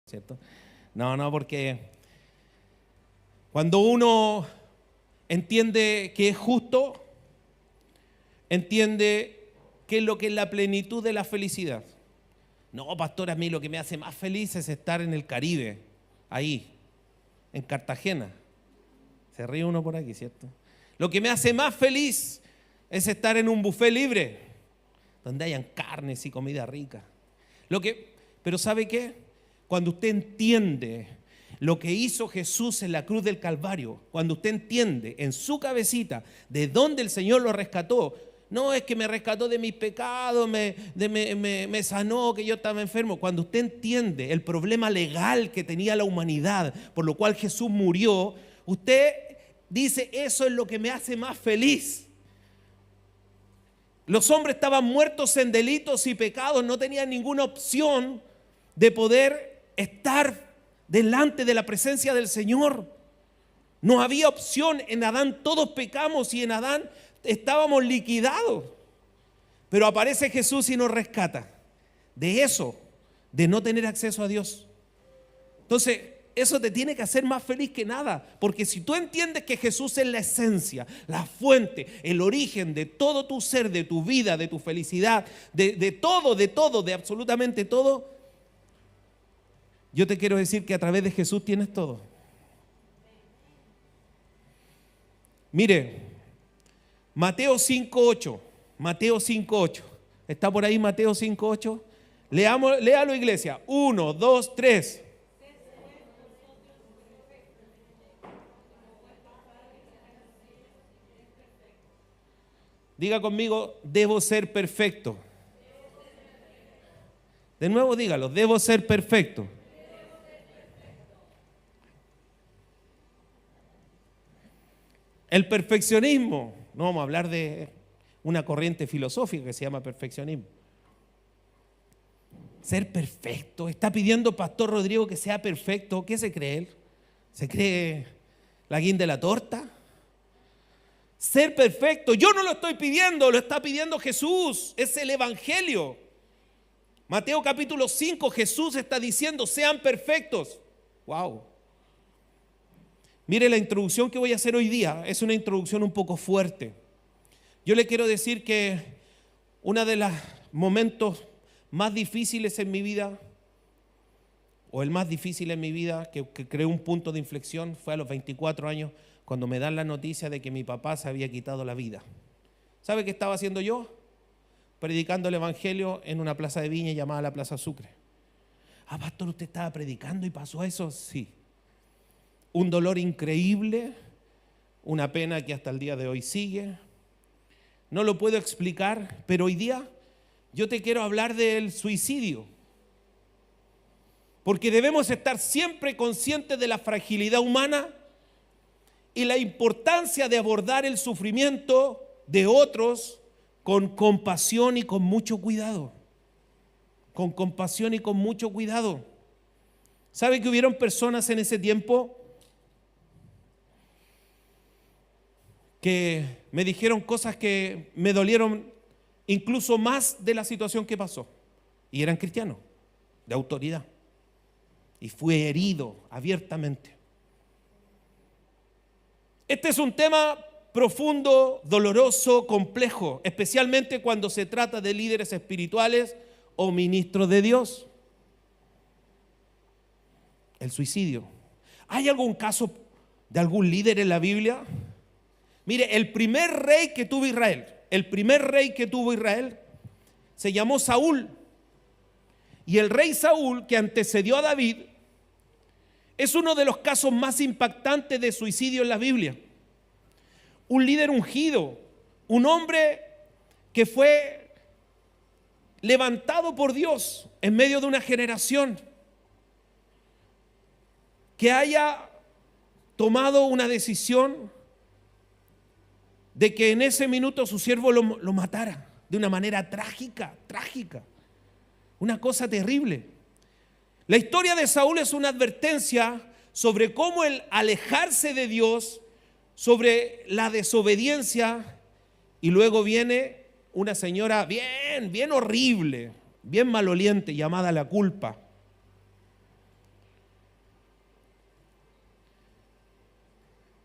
¿cierto? No, porque cuando uno entiende que es justo, entiende qué es lo que es la plenitud de la felicidad. No, pastor, a mí lo que me hace más feliz es estar en el Caribe, ahí, en Cartagena. Se ríe uno por aquí, ¿cierto? Lo que me hace más feliz es estar en un buffet libre, donde hayan carnes y comida rica. Pero ¿sabe qué? Cuando usted entiende lo que hizo Jesús en la cruz del Calvario, cuando usted entiende en su cabecita de dónde el Señor lo rescató, no es que me rescató de mis pecados, me sanó, que yo estaba enfermo. Cuando usted entiende el problema legal que tenía la humanidad, por lo cual Jesús murió, usted dice, eso es lo que me hace más feliz. Los hombres estaban muertos en delitos y pecados, no tenían ninguna opción de poder estar delante de la presencia del Señor. No había opción. En Adán todos pecamos y en Adán estábamos liquidados. Pero aparece Jesús y nos rescata de eso, de no tener acceso a Dios. Entonces, eso te tiene que hacer más feliz que nada, porque si tú entiendes que Jesús es la esencia, la fuente, el origen de todo tu ser, de tu vida, de tu felicidad, de todo, de absolutamente todo, yo te quiero decir que a través de Jesús tienes todo. Mire, Mateo 5:8, Mateo 5:8, ¿está por ahí Mateo 5:8? Léalo, iglesia. 1, 2, 3. Diga conmigo, debo ser perfecto. De nuevo dígalo, debo ser perfecto. El perfeccionismo, no vamos a hablar de una corriente filosófica que se llama perfeccionismo. Ser perfecto, está pidiendo Pastor Rodrigo que sea perfecto. ¿Qué se cree él? ¿Se cree la guinda de la torta? Ser perfecto, yo no lo estoy pidiendo, lo está pidiendo Jesús, es el Evangelio. Mateo capítulo 5, Jesús está diciendo, sean perfectos. Wow. Mire, la introducción que voy a hacer hoy día es una introducción un poco fuerte. Yo le quiero decir que uno de los momentos más difíciles en mi vida, o el más difícil en mi vida, que creó un punto de inflexión, fue a los 24 años, cuando me dan la noticia de que mi papá se había quitado la vida. ¿Sabe qué estaba haciendo yo? Predicando el Evangelio en una plaza de Viña llamada la Plaza Sucre. Ah, pastor, ¿usted estaba predicando y pasó eso? Sí. Un dolor increíble, una pena que hasta el día de hoy sigue. No lo puedo explicar, pero hoy día yo te quiero hablar del suicidio. Porque debemos estar siempre conscientes de la fragilidad humana y la importancia de abordar el sufrimiento de otros con compasión y con mucho cuidado. Con compasión y con mucho cuidado. ¿Sabe que hubieron personas en ese tiempo que me dijeron cosas que me dolieron incluso más de la situación que pasó? Y eran cristianos, de autoridad. Y fui herido abiertamente. Este es un tema profundo, doloroso, complejo, especialmente cuando se trata de líderes espirituales o ministros de Dios. El suicidio. ¿Hay algún caso de algún líder en la Biblia? Mire, el primer rey que tuvo Israel, se llamó Saúl. Y el rey Saúl, que antecedió a David, es uno de los casos más impactantes de suicidio en la Biblia. Un líder ungido, un hombre que fue levantado por Dios en medio de una generación, que haya tomado una decisión de que en ese minuto su siervo lo matara de una manera trágica, una cosa terrible. La historia de Saúl es una advertencia sobre cómo el alejarse de Dios, sobre la desobediencia, y luego viene una señora bien horrible, bien maloliente, llamada la culpa.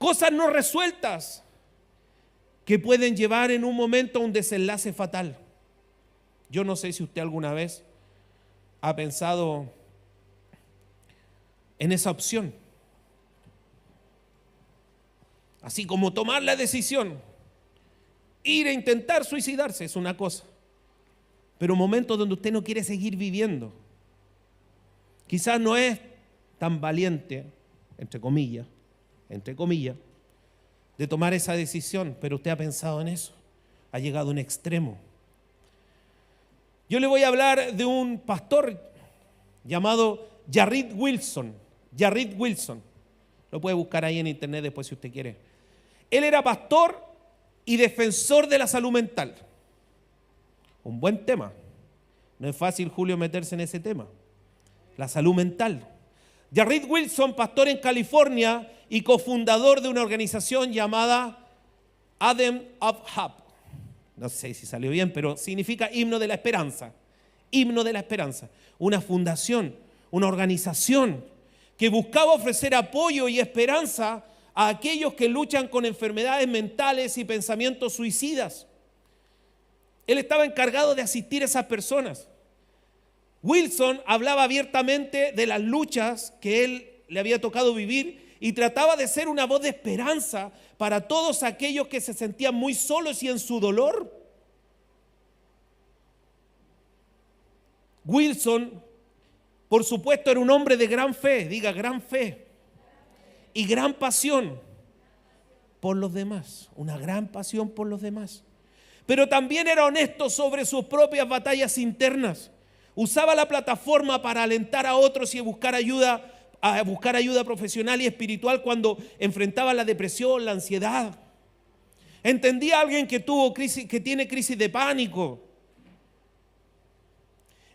cosas no resueltas que pueden llevar en un momento a un desenlace fatal. Yo no sé si usted alguna vez ha pensado en esa opción. Así como tomar la decisión, ir a intentar suicidarse es una cosa, pero momentos donde usted no quiere seguir viviendo, quizás no es tan valiente, entre comillas, de tomar esa decisión, pero usted ha pensado en eso, ha llegado a un extremo. Yo le voy a hablar de un pastor llamado Jarrid Wilson. Jarrid Wilson. Lo puede buscar ahí en internet después si usted quiere. Él era pastor y defensor de la salud mental. Un buen tema. No es fácil, Julio, meterse en ese tema. La salud mental. Jarrid Wilson, pastor en California y cofundador de una organización llamada Adam of Hope. No sé si salió bien, pero significa himno de la esperanza. Himno de la esperanza. Una fundación, una organización que buscaba ofrecer apoyo y esperanza a aquellos que luchan con enfermedades mentales y pensamientos suicidas. Él estaba encargado de asistir a esas personas. Wilson hablaba abiertamente de las luchas que él le había tocado vivir y trataba de ser una voz de esperanza para todos aquellos que se sentían muy solos y en su dolor. Wilson, por supuesto, era un hombre de gran fe, diga gran fe, y gran pasión por los demás, una gran pasión por los demás. Pero también era honesto sobre sus propias batallas internas. Usaba la plataforma para alentar a otros y buscar ayuda profesional y espiritual cuando enfrentaba la depresión, la ansiedad. Entendía a alguien que tiene crisis de pánico.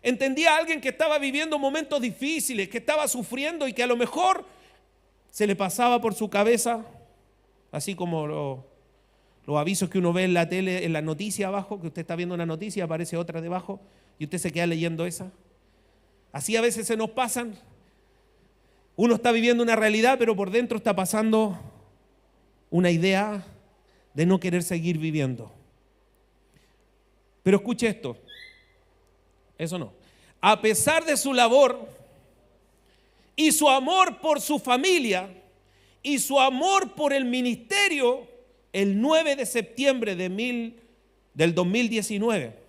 Entendía a alguien que estaba viviendo momentos difíciles, que estaba sufriendo y que a lo mejor se le pasaba por su cabeza, así como los avisos que uno ve en la tele, en la noticia abajo, que usted está viendo una noticia, aparece otra debajo y usted se queda leyendo esa. Así a veces se nos pasan. Uno está viviendo una realidad, pero por dentro está pasando una idea de no querer seguir viviendo. Pero escuche esto. Eso no. A pesar de su labor y su amor por su familia y su amor por el ministerio, el 9 de septiembre del 2019,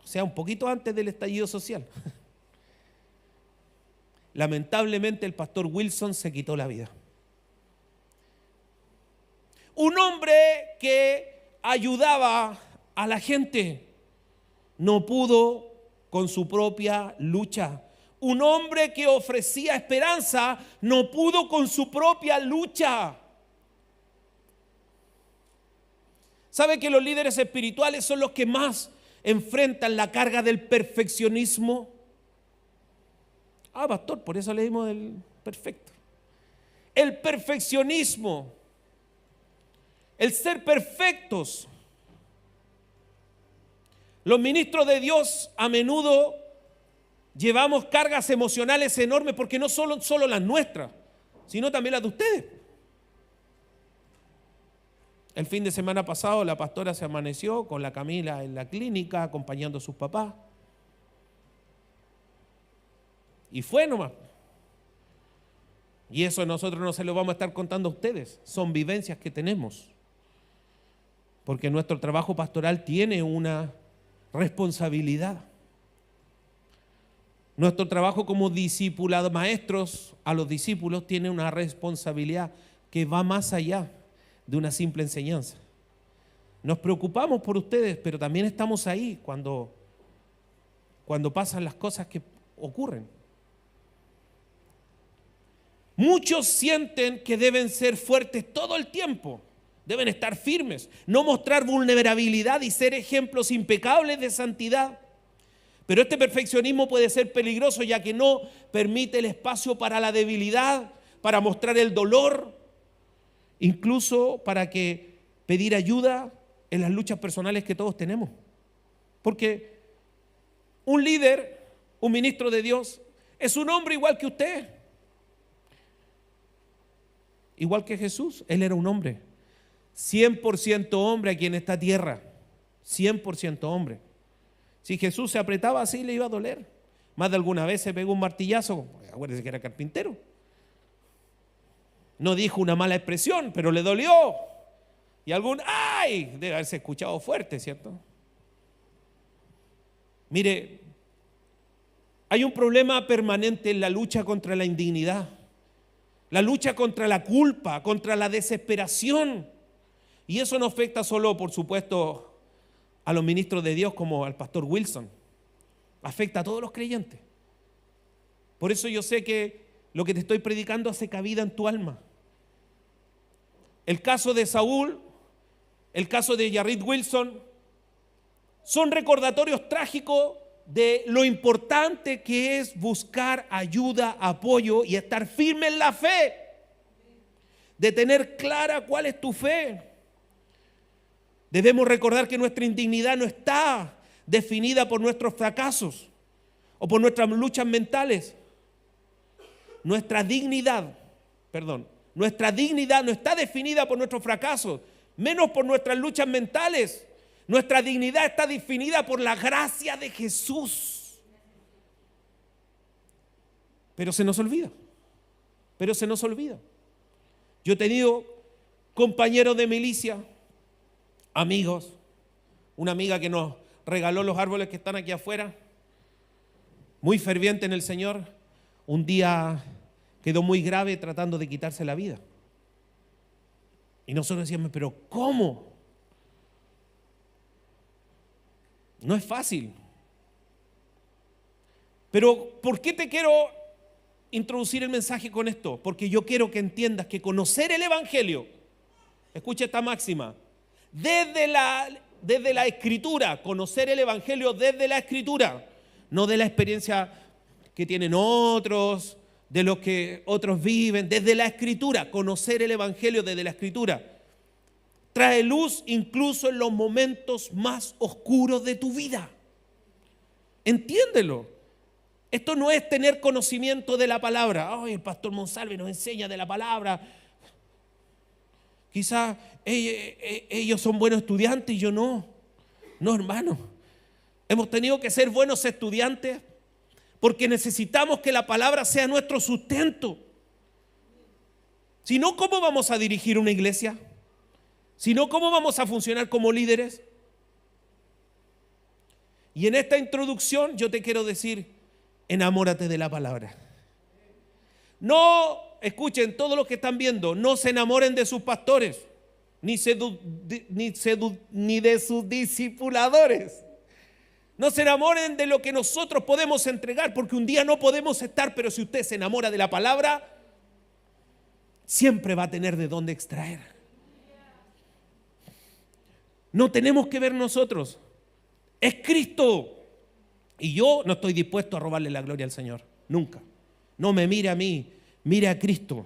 o sea, un poquito antes del estallido social, lamentablemente el pastor Wilson se quitó la vida. Un hombre que ayudaba a la gente no pudo con su propia lucha. Un hombre que ofrecía esperanza no pudo con su propia lucha. ¿Sabe que los líderes espirituales son los que más enfrentan la carga del perfeccionismo? Ah, pastor, por eso leímos del perfecto. El perfeccionismo, el ser perfectos. Los ministros de Dios a menudo llevamos cargas emocionales enormes porque no solo las nuestras, sino también las de ustedes. El fin de semana pasado la pastora se amaneció con la Camila en la clínica acompañando a sus papás. Y fue nomás. Y eso nosotros no se lo vamos a estar contando a ustedes. Son vivencias que tenemos. Porque nuestro trabajo pastoral tiene una responsabilidad. Nuestro trabajo como discipulados, maestros a los discípulos, tiene una responsabilidad que va más allá de una simple enseñanza. Nos preocupamos por ustedes, pero también estamos ahí cuando pasan las cosas que ocurren. Muchos sienten que deben ser fuertes todo el tiempo, deben estar firmes, no mostrar vulnerabilidad y ser ejemplos impecables de santidad. Pero este perfeccionismo puede ser peligroso, ya que no permite el espacio para la debilidad, para mostrar el dolor, incluso para pedir ayuda en las luchas personales que todos tenemos. Porque un líder, un ministro de Dios, es un hombre igual que usted. igual que Jesús. Él era un hombre, 100% hombre aquí en esta tierra, 100% hombre. Si Jesús se apretaba así, le iba a doler. Más de alguna vez se pegó un martillazo, acuérdense que era carpintero. No dijo una mala expresión, pero le dolió. Y algún ¡ay! Debe haberse escuchado fuerte, ¿cierto? Mire, hay un problema permanente en la lucha contra la indignidad, la lucha contra la culpa, contra la desesperación. Y eso no afecta solo, por supuesto, a los ministros de Dios como al pastor Wilson. Afecta a todos los creyentes. Por eso yo sé que lo que te estoy predicando hace cabida en tu alma. El caso de Saúl, el caso de Jarrid Wilson, son recordatorios trágicos de lo importante que es buscar ayuda, apoyo y estar firme en la fe. De tener clara cuál es tu fe. Debemos recordar que nuestra indignidad no está definida por nuestros fracasos o por nuestras luchas mentales. Nuestra dignidad no está definida por nuestros fracasos, menos por nuestras luchas mentales. Nuestra dignidad está definida por la gracia de Jesús. Pero se nos olvida. Yo he tenido compañeros de milicia, amigos, una amiga que nos regaló los árboles que están aquí afuera, muy ferviente en el Señor, un día quedó muy grave tratando de quitarse la vida. Y nosotros decíamos, pero ¿cómo? No es fácil. Pero ¿por qué te quiero introducir el mensaje con esto? Porque yo quiero que entiendas que conocer el Evangelio, escucha esta máxima, desde la Escritura, conocer el Evangelio desde la Escritura, no de la experiencia que tienen otros, de lo que otros viven, desde la Escritura, conocer el Evangelio desde la Escritura, trae luz incluso en los momentos más oscuros de tu vida. Entiéndelo. Esto no es tener conocimiento de la palabra. Ay, el pastor Monsalve nos enseña de la palabra. Quizás ellos son buenos estudiantes y yo no. No, hermano. Hemos tenido que ser buenos estudiantes porque necesitamos que la palabra sea nuestro sustento. Si no, ¿cómo vamos a dirigir una iglesia? Si no, ¿cómo vamos a funcionar como líderes? Y en esta introducción yo te quiero decir, enamórate de la palabra. No, escuchen, todos los que están viendo, no se enamoren de sus pastores, ni de sus discipuladores. No se enamoren de lo que nosotros podemos entregar, porque un día no podemos estar, pero si usted se enamora de la palabra, siempre va a tener de dónde extraer. No tenemos que ver nosotros, es Cristo. Y yo no estoy dispuesto a robarle la gloria al Señor, nunca. No me mire a mí, mire a Cristo.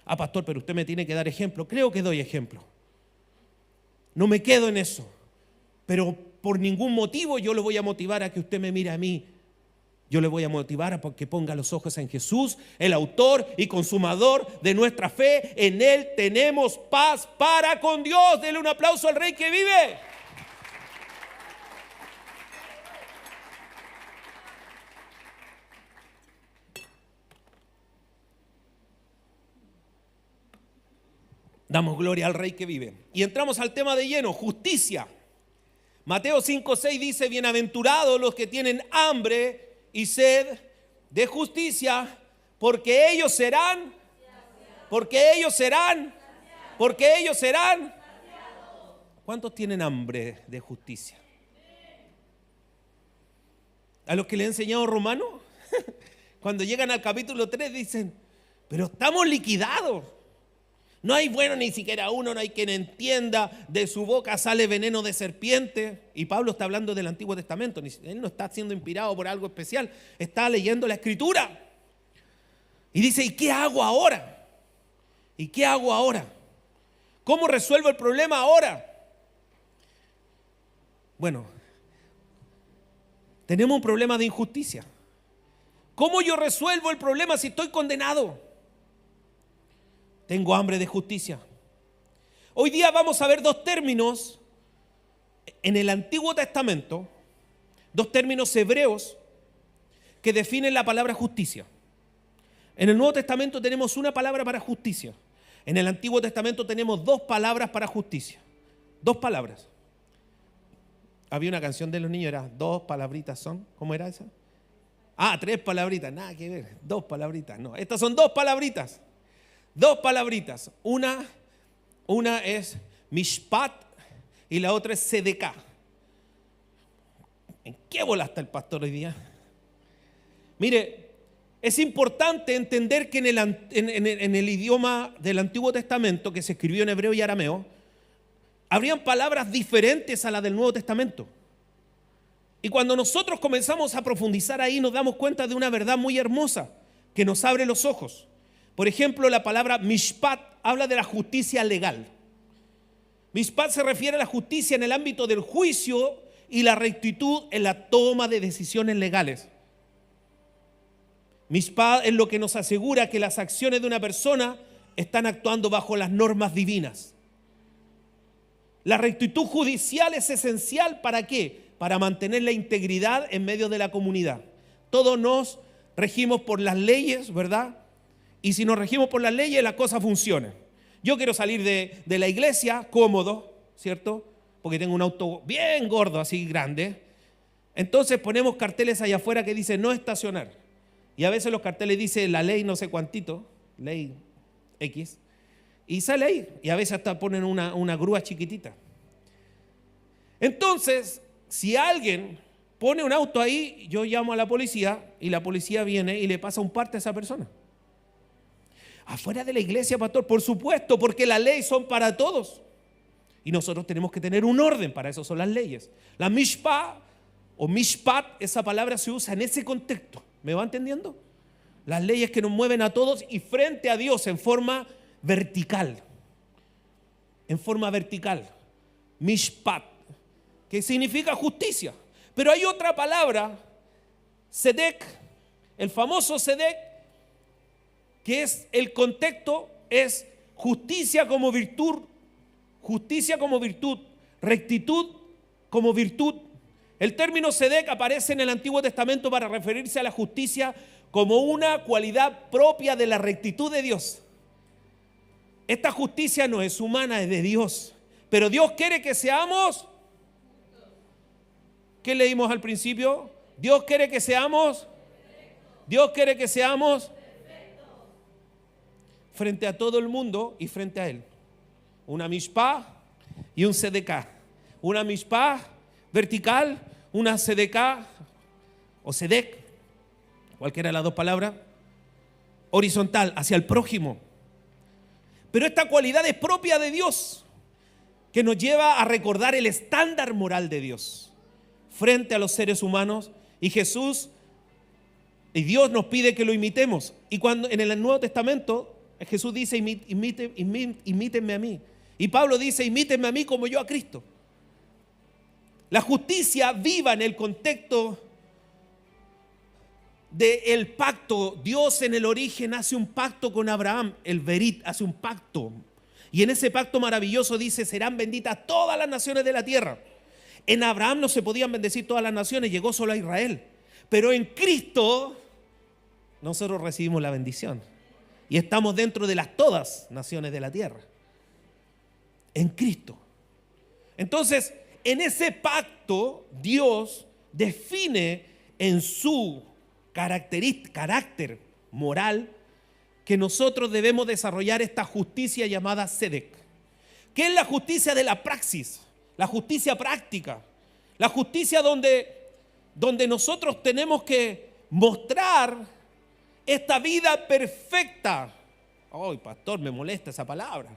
Ah, pastor, pero usted me tiene que dar ejemplo. Creo que doy ejemplo. No me quedo en eso. Pero por ningún motivo yo le voy a motivar a que usted me mire a mí. Yo le voy a motivar a que ponga los ojos en Jesús, el autor y consumador de nuestra fe. En Él tenemos paz para con Dios. Denle un aplauso al Rey que vive. Damos gloria al Rey que vive. Y entramos al tema de lleno, justicia. Mateo 5:6 dice, bienaventurados los que tienen hambre y sed de justicia, porque ellos serán. ¿Cuántos tienen hambre de justicia? A los que le he enseñado Romano, cuando llegan al capítulo 3 dicen, pero estamos liquidados. No hay bueno ni siquiera uno, no hay quien entienda, de su boca sale veneno de serpiente. Y Pablo está hablando del Antiguo Testamento, él no está siendo inspirado por algo especial, está leyendo la Escritura. Y dice, ¿y qué hago ahora? ¿Y qué hago ahora? ¿Cómo resuelvo el problema ahora? Bueno, tenemos un problema de injusticia. ¿Cómo yo resuelvo el problema si estoy condenado? Tengo hambre de justicia. Hoy día vamos a ver dos términos en el Antiguo Testamento, dos términos hebreos que definen la palabra justicia. En el Nuevo Testamento tenemos una palabra para justicia. En el Antiguo Testamento tenemos dos palabras para justicia. Dos palabras. Había una canción de los niños, era dos palabritas son. ¿Cómo era esa? Tres palabritas, nada que ver. Dos palabritas, no. Estas son dos palabritas. Dos palabritas. Una es mishpat y la otra es sedeká. ¿En qué bola está el pastor hoy día? Mire, es importante entender que en el idioma del Antiguo Testamento, que se escribió en hebreo y arameo, habrían palabras diferentes a las del Nuevo Testamento. Y cuando nosotros comenzamos a profundizar ahí, nos damos cuenta de una verdad muy hermosa que nos abre los ojos. Por ejemplo, la palabra mishpat habla de la justicia legal. Mishpat se refiere a la justicia en el ámbito del juicio y la rectitud en la toma de decisiones legales. Mishpat es lo que nos asegura que las acciones de una persona están actuando bajo las normas divinas. La rectitud judicial es esencial ¿para qué? Para mantener la integridad en medio de la comunidad. Todos nos regimos por las leyes, ¿verdad? Y si nos regimos por las leyes, las cosas funcionan. Yo quiero salir de la iglesia cómodo, ¿cierto? Porque tengo un auto bien gordo, así grande. Entonces ponemos carteles allá afuera que dicen no estacionar. Y a veces los carteles dicen la ley no sé cuántito, ley X. Y sale ahí. Y a veces hasta ponen una grúa chiquitita. Entonces, si alguien pone un auto ahí, yo llamo a la policía y la policía viene y le pasa un parte a esa persona. Afuera de la iglesia, pastor, por supuesto, porque las leyes son para todos. Y nosotros tenemos que tener un orden, para eso son las leyes. La mishpah o mishpat, esa palabra se usa en ese contexto. ¿Me va entendiendo? Las leyes que nos mueven a todos y frente a Dios en forma vertical. En forma vertical. Mishpat, que significa justicia. Pero hay otra palabra, sedek, el famoso sedek, que es el contexto, es justicia como virtud, rectitud como virtud. El término sedek aparece en el Antiguo Testamento para referirse a la justicia como una cualidad propia de la rectitud de Dios. Esta justicia no es humana, es de Dios. Pero Dios quiere que seamos, ¿qué leímos al principio? Dios quiere que seamos frente a todo el mundo y frente a Él. Una mishpah y un sedeká. Una mishpah vertical, una sedeká o sedek, cualquiera de las dos palabras, horizontal, hacia el prójimo. Pero esta cualidad es propia de Dios, que nos lleva a recordar el estándar moral de Dios frente a los seres humanos. Y Jesús y Dios nos pide que lo imitemos. Y cuando en el Nuevo Testamento Jesús dice imítenme a mí. Y Pablo dice imítenme a mí como yo a Cristo. La justicia viva en el contexto del pacto. Dios en el origen hace un pacto con Abraham, el Berit, hace un pacto. Y en ese pacto maravilloso dice, serán benditas todas las naciones de la tierra. En Abraham no se podían bendecir todas las naciones, llegó solo a Israel. Pero en Cristo nosotros recibimos la bendición. Y estamos dentro de las todas naciones de la tierra. En Cristo. Entonces, en ese pacto, Dios define en su carácter moral que nosotros debemos desarrollar esta justicia llamada sedek. ¿Qué es la justicia de la praxis? La justicia práctica. La justicia donde nosotros tenemos que mostrar esta vida perfecta. Ay, pastor, me molesta esa palabra.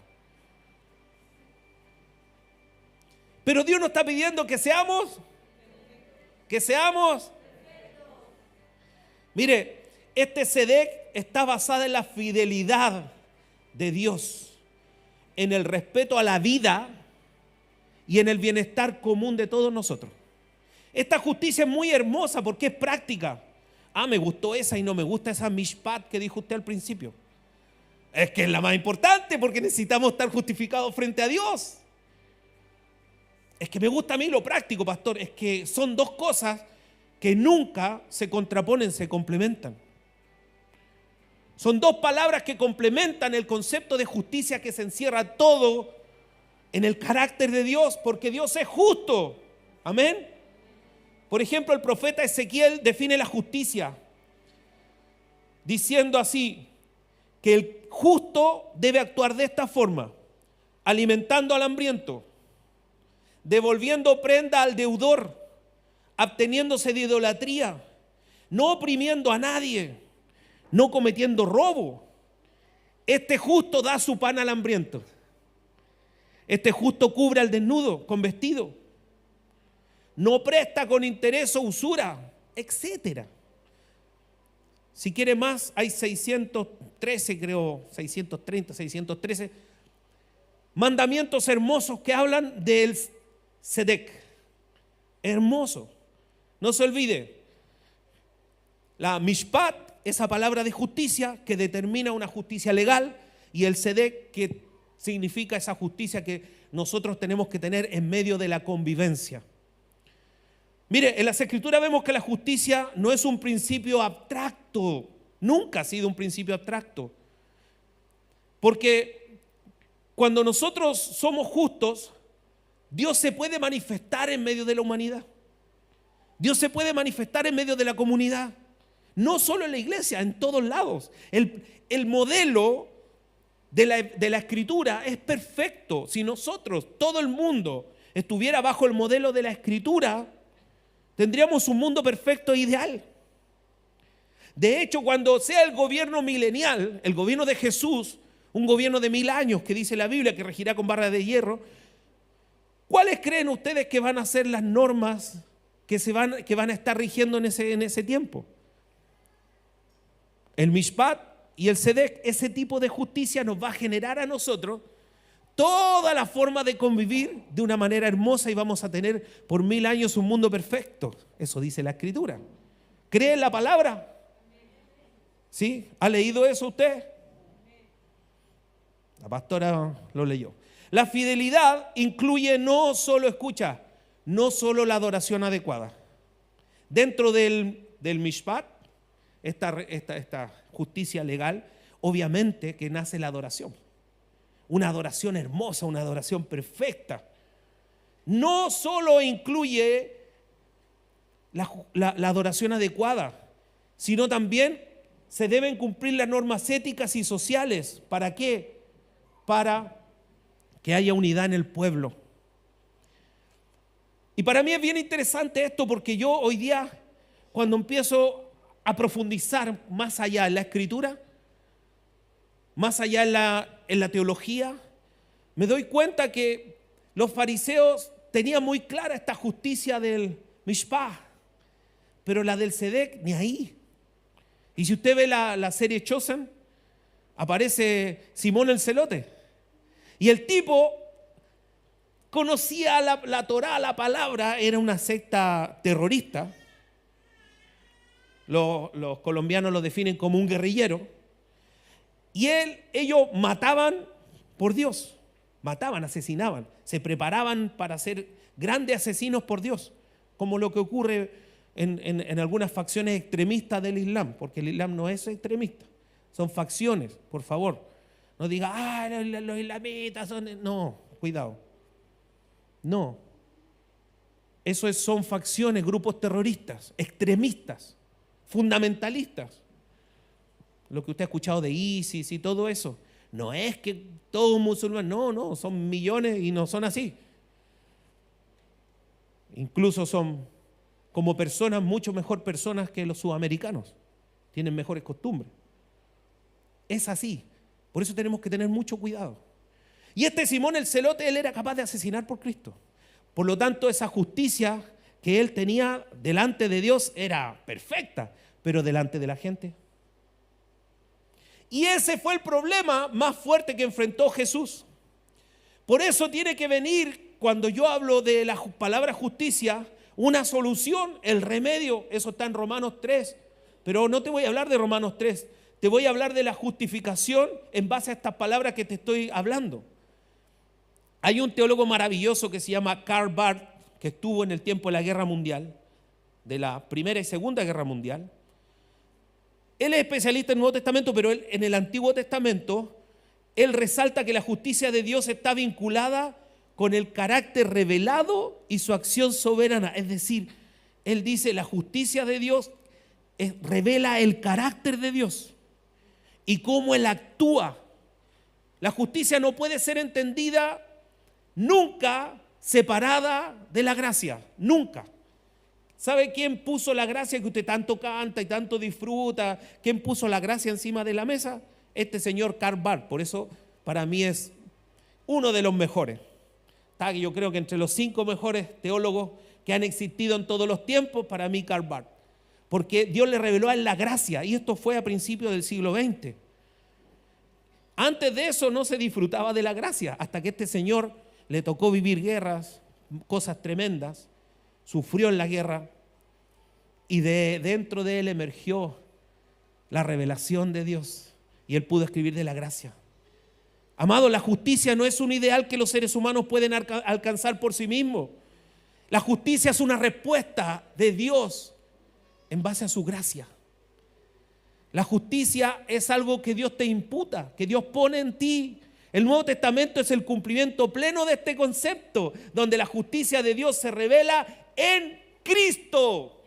Pero Dios nos está pidiendo que seamos. Mire, este sedek está basado en la fidelidad de Dios, en el respeto a la vida y en el bienestar común de todos nosotros. Esta justicia es muy hermosa porque es práctica. Me gustó esa y no me gusta esa mishpat que dijo usted al principio. Es que es la más importante porque necesitamos estar justificados frente a Dios. Es que me gusta a mí lo práctico, pastor. Es que son dos cosas que nunca se contraponen, se complementan. Son dos palabras que complementan el concepto de justicia que se encierra todo en el carácter de Dios, porque Dios es justo. Amén. Por ejemplo, el profeta Ezequiel define la justicia diciendo así, que el justo debe actuar de esta forma: alimentando al hambriento, devolviendo prenda al deudor, absteniéndose de idolatría, no oprimiendo a nadie, no cometiendo robo. Este justo da su pan al hambriento. Este justo cubre al desnudo con vestido. No presta con interés o usura, etcétera. Si quiere más, hay 613, creo, 630, 613 mandamientos hermosos que hablan del Sedec. Hermoso. No se olvide, la Mishpat, esa palabra de justicia que determina una justicia legal, y el Sedec, que significa esa justicia que nosotros tenemos que tener en medio de la convivencia. Mire, en las Escrituras vemos que la justicia no es un principio abstracto, nunca ha sido un principio abstracto. Porque cuando nosotros somos justos, Dios se puede manifestar en medio de la humanidad. Dios se puede manifestar en medio de la comunidad. No solo en la iglesia, en todos lados. El modelo de la Escritura es perfecto. Si nosotros, todo el mundo, estuviera bajo el modelo de la Escritura, tendríamos un mundo perfecto e ideal. De hecho, cuando sea el gobierno milenial, el gobierno de Jesús, un gobierno de 1000 años que dice la Biblia que regirá con barras de hierro, ¿cuáles creen ustedes que van a ser las normas que van a estar rigiendo en ese tiempo? El Mishpat y el Sedec, ese tipo de justicia nos va a generar a nosotros toda la forma de convivir de una manera hermosa, y vamos a tener por 1000 años un mundo perfecto. Eso dice la Escritura. ¿Cree en la palabra? ¿Sí? ¿Ha leído eso usted? La pastora lo leyó. La fidelidad incluye no solo, escucha, no solo la adoración adecuada. Dentro del Mishpat, esta justicia legal, obviamente que nace la adoración. Una adoración hermosa, una adoración perfecta. No solo incluye la adoración adecuada, sino también se deben cumplir las normas éticas y sociales. ¿Para qué? Para que haya unidad en el pueblo. Y para mí es bien interesante esto, porque yo hoy día, cuando empiezo a profundizar más allá en la Escritura, más allá en la teología, me doy cuenta que los fariseos tenían muy clara esta justicia del Mishpah, pero la del Sedec ni ahí. Y si usted ve la serie Chosen, aparece Simón el Celote. Y el tipo conocía la Torá, la palabra, era una secta terrorista. Los colombianos lo definen como un guerrillero. Y ellos mataban por Dios, mataban, asesinaban, se preparaban para ser grandes asesinos por Dios, como lo que ocurre en algunas facciones extremistas del Islam, porque el Islam no es extremista, son facciones, por favor. No diga, los islamitas son... No, cuidado. No. Eso son facciones, grupos terroristas, extremistas, fundamentalistas. Lo que usted ha escuchado de ISIS y todo eso. No es que todos musulmanes, no, son millones y no son así. Incluso son como personas, mucho mejor personas que los sudamericanos. Tienen mejores costumbres. Es así. Por eso tenemos que tener mucho cuidado. Y este Simón el Celote, él era capaz de asesinar por Cristo. Por lo tanto, esa justicia que él tenía delante de Dios era perfecta, pero delante de la gente. Y ese fue el problema más fuerte que enfrentó Jesús. Por eso tiene que venir, cuando yo hablo de la palabra justicia, una solución, el remedio. Eso está en Romanos 3. Pero no te voy a hablar de Romanos 3. te voy a hablar de la justificación en base a estas palabras que te estoy hablando. Hay un teólogo maravilloso que se llama Karl Barth, que estuvo en el tiempo de la Guerra Mundial, de la Primera y Segunda Guerra Mundial. Él es especialista en el Nuevo Testamento, pero él, en el Antiguo Testamento, él resalta que la justicia de Dios está vinculada con el carácter revelado y su acción soberana. Es decir, él dice, la justicia de Dios revela el carácter de Dios y cómo Él actúa. La justicia no puede ser entendida nunca separada de la gracia, nunca. ¿Sabe quién puso la gracia que usted tanto canta y tanto disfruta? ¿Quién puso la gracia encima de la mesa? Este señor Karl Barth. Por eso para mí es uno de los mejores. Yo creo que entre los 5 mejores teólogos que han existido en todos los tiempos, para mí Karl Barth. Porque Dios le reveló a él la gracia, y esto fue a principios del siglo XX. Antes de eso no se disfrutaba de la gracia, hasta que este señor le tocó vivir guerras, cosas tremendas, sufrió en la guerra, y dentro de él emergió la revelación de Dios, y él pudo escribir de la gracia. Amado, la justicia no es un ideal que los seres humanos pueden alcanzar por sí mismos. La justicia es una respuesta de Dios en base a su gracia. La justicia es algo que Dios te imputa, que Dios pone en ti. El Nuevo Testamento es el cumplimiento pleno de este concepto, donde la justicia de Dios se revela en Cristo.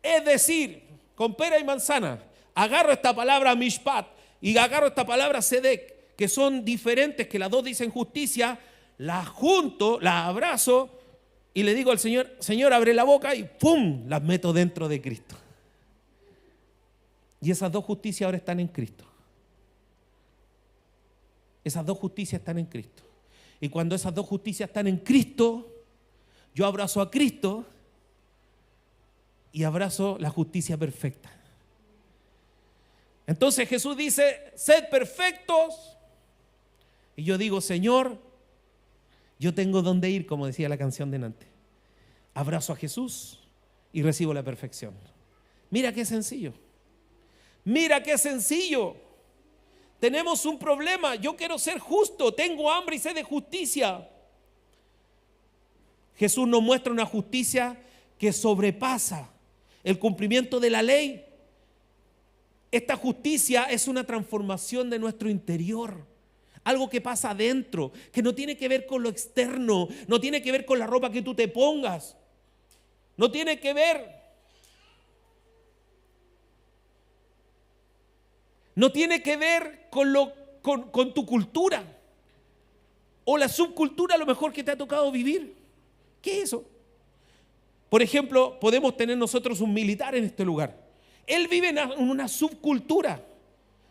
Es decir, con pera y manzana, agarro esta palabra mishpat y agarro esta palabra sedek, que son diferentes, que las dos dicen justicia, las junto, las abrazo y le digo al Señor, Señor, abre la boca y ¡pum!, las meto dentro de Cristo. Y esas dos justicias ahora están en Cristo. Esas dos justicias están en Cristo. Y cuando esas dos justicias están en Cristo, yo abrazo a Cristo y abrazo la justicia perfecta. Entonces Jesús dice, sed perfectos. Y yo digo, Señor, yo tengo dónde ir, como decía la canción de Nante. Abrazo a Jesús y recibo la perfección. Mira qué sencillo. Mira qué sencillo. Tenemos un problema. Yo quiero ser justo. Tengo hambre y sed de justicia. Jesús nos muestra una justicia que sobrepasa el cumplimiento de la ley. Esta justicia es una transformación de nuestro interior. Algo que pasa adentro, que no tiene que ver con lo externo, no tiene que ver con la ropa que tú te pongas, no tiene que ver, con tu cultura o la subcultura a lo mejor que te ha tocado vivir. ¿Qué es eso? Por ejemplo, podemos tener nosotros un militar en este lugar. Él vive en una subcultura,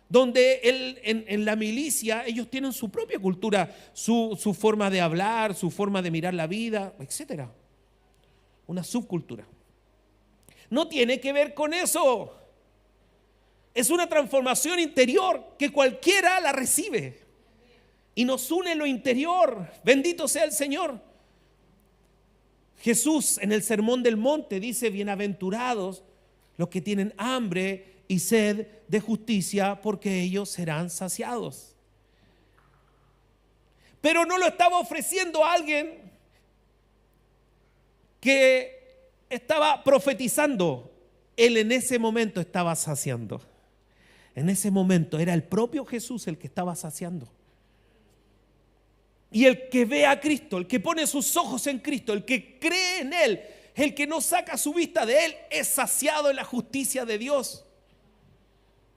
donde en la milicia ellos tienen su propia cultura, su forma de hablar, su forma de mirar la vida, etc. Una subcultura. No tiene que ver con eso. Es una transformación interior que cualquiera la recibe. Y nos une en lo interior. Bendito sea el Señor. Jesús en el Sermón del Monte dice, bienaventurados los que tienen hambre y sed de justicia, porque ellos serán saciados. Pero no lo estaba ofreciendo a alguien que estaba profetizando. Él en ese momento estaba saciando. En ese momento era el propio Jesús el que estaba saciando. Y el que ve a Cristo, el que pone sus ojos en Cristo, el que cree en Él, el que no saca su vista de Él, es saciado en la justicia de Dios.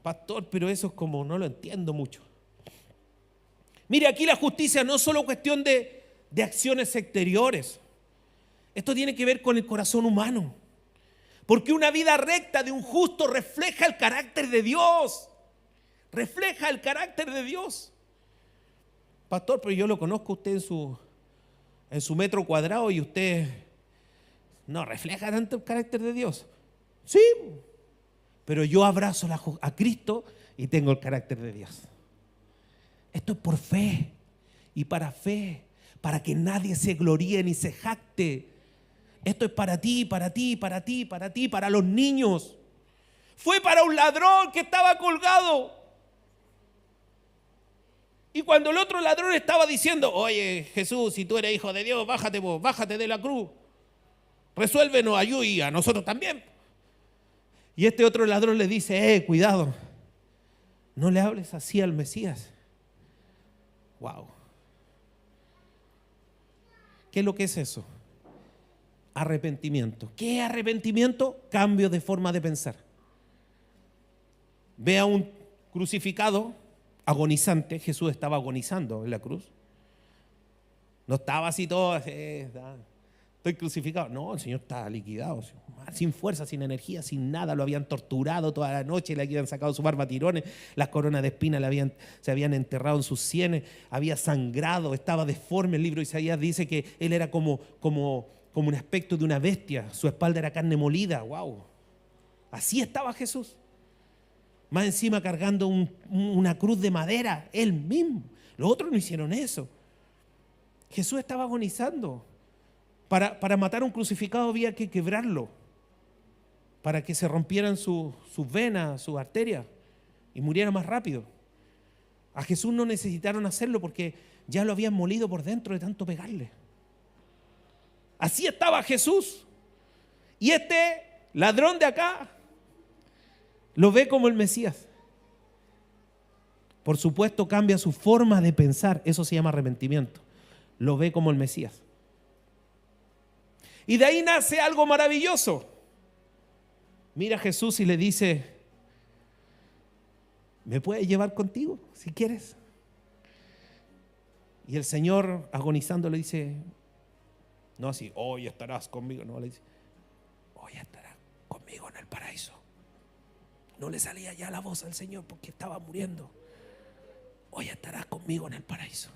Pastor, pero eso es como, no lo entiendo mucho. Mire, aquí la justicia no es solo cuestión de acciones exteriores. Esto tiene que ver con el corazón humano. Porque una vida recta de un justo refleja el carácter de Dios. Refleja el carácter de Dios. Pastor, pero yo lo conozco a usted en su metro cuadrado y usted no refleja tanto el carácter de Dios. Sí, pero yo abrazo a Cristo y tengo el carácter de Dios. Esto es por fe y para fe, para que nadie se gloríe ni se jacte. Esto es para ti, para ti, para ti, para ti, para los niños. Fue para un ladrón que estaba colgado. Y cuando el otro ladrón estaba diciendo, oye Jesús, si tú eres hijo de Dios, bájate vos, bájate de la cruz. Resuélvenos, ayuda y a nosotros también. Y este otro ladrón le dice, cuidado, no le hables así al Mesías. Wow. ¿Qué es lo que es eso? Arrepentimiento. ¿Qué es arrepentimiento? Cambio de forma de pensar. Ve a un crucificado agonizante. Jesús estaba agonizando en la cruz. No estaba así todo, estoy crucificado. No, el Señor estaba liquidado, sin fuerza, sin energía, sin nada. Lo habían torturado toda la noche, le habían sacado su barba a tirones, las coronas de espinas se habían enterrado en sus sienes, había sangrado, estaba deforme. El libro de Isaías dice que él era como un aspecto de una bestia, su espalda era carne molida. Wow. Así estaba Jesús. Más encima cargando una cruz de madera, él mismo. Los otros no hicieron eso. Jesús estaba agonizando. Para matar a un crucificado había que quebrarlo, para que se rompieran sus venas, sus arterias, y muriera más rápido. A Jesús no necesitaron hacerlo porque ya lo habían molido por dentro de tanto pegarle. Así estaba Jesús. Y este ladrón de acá lo ve como el Mesías. Por supuesto, cambia su forma de pensar. Eso se llama arrepentimiento. Lo ve como el Mesías. Y de ahí nace algo maravilloso. Mira a Jesús y le dice, ¿me puedes llevar contigo si quieres? Y el Señor agonizando le dice, no así, hoy estarás conmigo. No, le dice, hoy estarás conmigo en el paraíso. No le salía ya la voz al Señor porque estaba muriendo. Hoy estarás conmigo en el paraíso.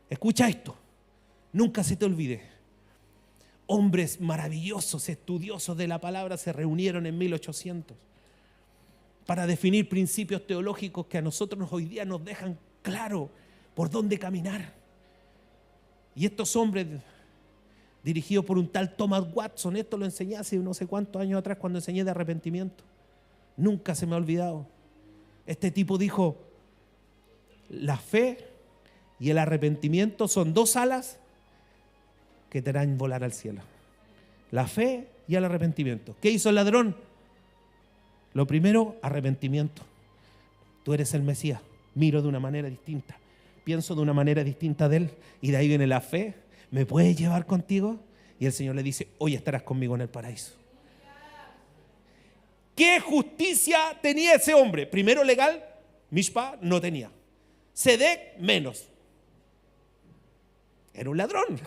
Escucha esto, nunca se te olvide. Hombres maravillosos, estudiosos de la palabra se reunieron en 1800 para definir principios teológicos que a nosotros hoy día nos dejan claro por dónde caminar. Y estos hombres, dirigidos por un tal Thomas Watson, esto lo enseñé hace no sé cuántos años atrás cuando enseñé de arrepentimiento. Nunca se me ha olvidado. Este tipo dijo, la fe y el arrepentimiento son dos alas que te harán volar al cielo. La fe y el arrepentimiento. ¿Qué hizo el ladrón? Lo primero, arrepentimiento. Tú eres el Mesías. Miro de una manera distinta. Pienso de una manera distinta de él. Y de ahí viene la fe. ¿Me puedes llevar contigo? Y el Señor le dice, hoy estarás conmigo en el paraíso. ¿Qué justicia tenía ese hombre? Primero, legal, Mishpa no tenía. Sedec, menos. Era un ladrón.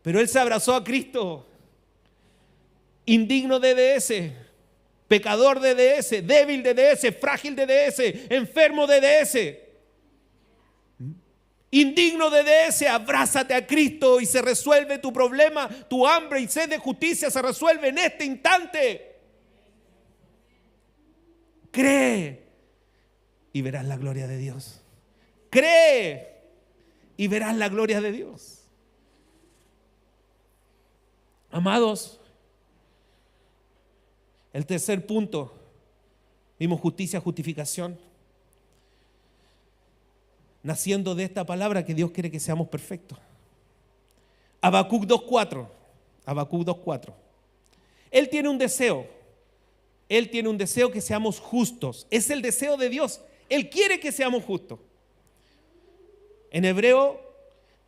Pero él se abrazó a Cristo, indigno de DS, pecador de DS, débil de DS, frágil de DS, enfermo de DS. Indigno de DS, abrázate a Cristo y se resuelve tu problema, tu hambre y sed de justicia se resuelve en este instante. Cree y verás la gloria de Dios. Cree y verás la gloria de Dios. Amados, el tercer punto, vimos justicia, justificación, naciendo de esta palabra que Dios quiere que seamos perfectos. Habacuc 2:4, Habacuc 2:4. Él tiene un deseo que seamos justos, es el deseo de Dios, Él quiere que seamos justos. En hebreo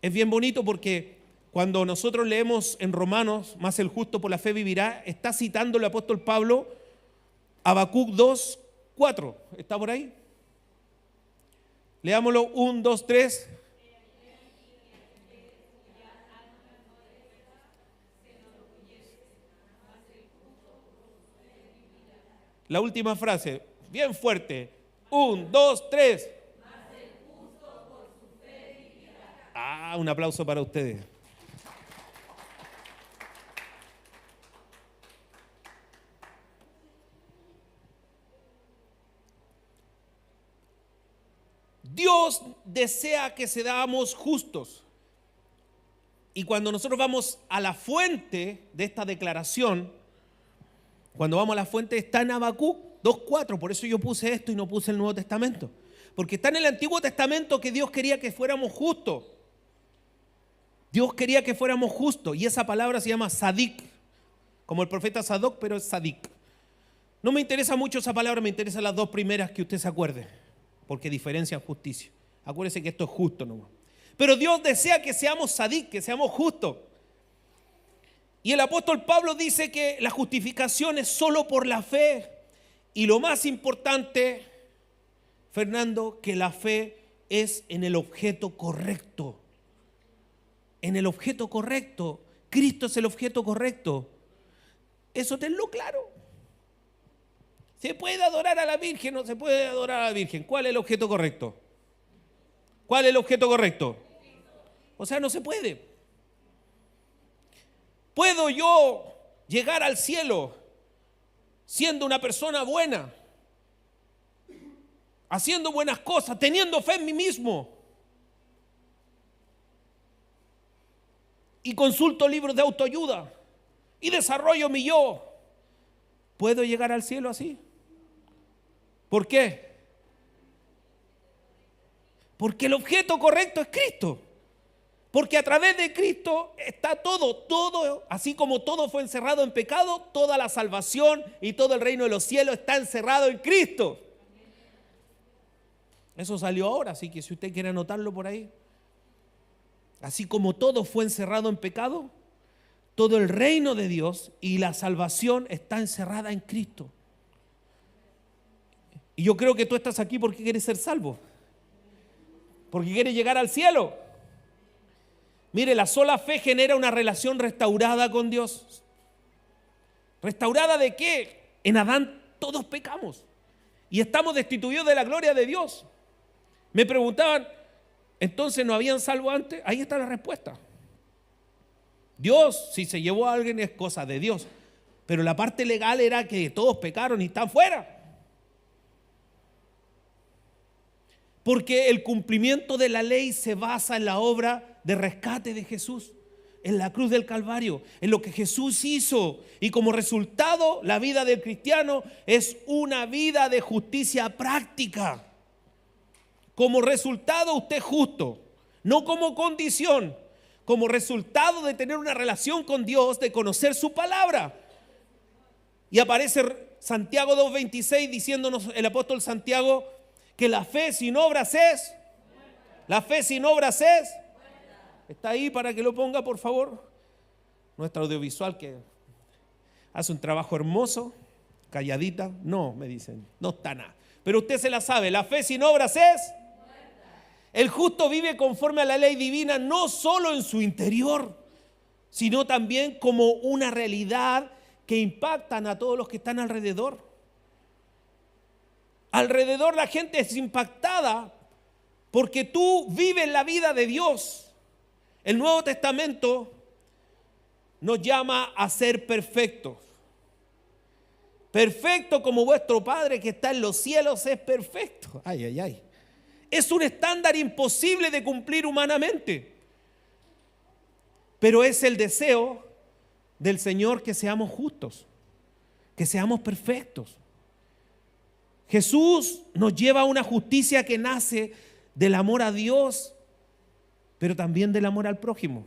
es bien bonito porque cuando nosotros leemos en Romanos, más el justo por la fe vivirá, está citando el apóstol Pablo Habacuc 2:4. ¿Está por ahí? Leámoslo, 1, 2, 3. La última frase, bien fuerte. 1, 2, 3. Un aplauso para ustedes. Dios desea que seamos justos. Y cuando nosotros vamos a la fuente de esta declaración, Cuando vamos a la fuente está en Habacuc 2:4, por eso yo puse esto y no puse el Nuevo Testamento. Porque está en el Antiguo Testamento que Dios quería que fuéramos justos. Dios quería que fuéramos justos y esa palabra se llama Sadik, como el profeta Sadoc, pero es Sadik. No me interesa mucho esa palabra, me interesan las dos primeras que usted se acuerde, porque diferencian justicia. Acuérdese que esto es justo nomás. Pero Dios desea que seamos Sadik, que seamos justos. Y el apóstol Pablo dice que la justificación es solo por la fe. Y lo más importante, Fernando, que la fe es en el objeto correcto. En el objeto correcto. Cristo es el objeto correcto. Eso tenlo claro. ¿Se puede adorar a la Virgen o no se puede adorar a la Virgen? ¿Cuál es el objeto correcto? ¿Cuál es el objeto correcto? O sea, no se puede. ¿Puedo yo llegar al cielo siendo una persona buena, haciendo buenas cosas, teniendo fe en mí mismo? Y consulto libros de autoayuda y desarrollo mi yo. ¿Puedo llegar al cielo así? ¿Por qué? Porque el objeto correcto es Cristo. Porque a través de Cristo está todo, así como todo fue encerrado en pecado, toda la salvación y todo el reino de los cielos está encerrado en Cristo. Eso salió ahora, así que si usted quiere anotarlo por ahí. Así como todo fue encerrado en pecado, todo el reino de Dios y la salvación está encerrada en Cristo. Y yo creo que tú estás aquí porque quieres ser salvo, porque quieres llegar al cielo. Mire, la sola fe genera una relación restaurada con Dios. ¿Restaurada de qué? En Adán todos pecamos y estamos destituidos de la gloria de Dios. Me preguntaban, ¿entonces no habían salvo antes? Ahí está la respuesta. Dios, si se llevó a alguien es cosa de Dios, pero la parte legal era que todos pecaron y están fuera. Porque el cumplimiento de la ley se basa en la obra de rescate de Jesús, en la cruz del Calvario, en lo que Jesús hizo. Y como resultado, la vida del cristiano es una vida de justicia práctica. Como resultado, usted es justo, no como condición, como resultado de tener una relación con Dios, de conocer su palabra. Y aparece Santiago 2:26 diciéndonos el apóstol Santiago que la fe sin obras es. La fe sin obras es. Está ahí para que lo ponga, por favor. Nuestra audiovisual que hace un trabajo hermoso, calladita. No, me dicen, no está nada. Pero usted se la sabe, la fe sin obras es. El justo vive conforme a la ley divina, no solo en su interior, sino también como una realidad que impactan a todos los que están alrededor. Alrededor la gente es impactada porque tú vives la vida de Dios. El Nuevo Testamento nos llama a ser perfectos. Perfecto como vuestro Padre que está en los cielos es perfecto. Ay, ay, ay. Es un estándar imposible de cumplir humanamente. Pero es el deseo del Señor que seamos justos, que seamos perfectos. Jesús nos lleva a una justicia que nace del amor a Dios, pero también del amor al prójimo.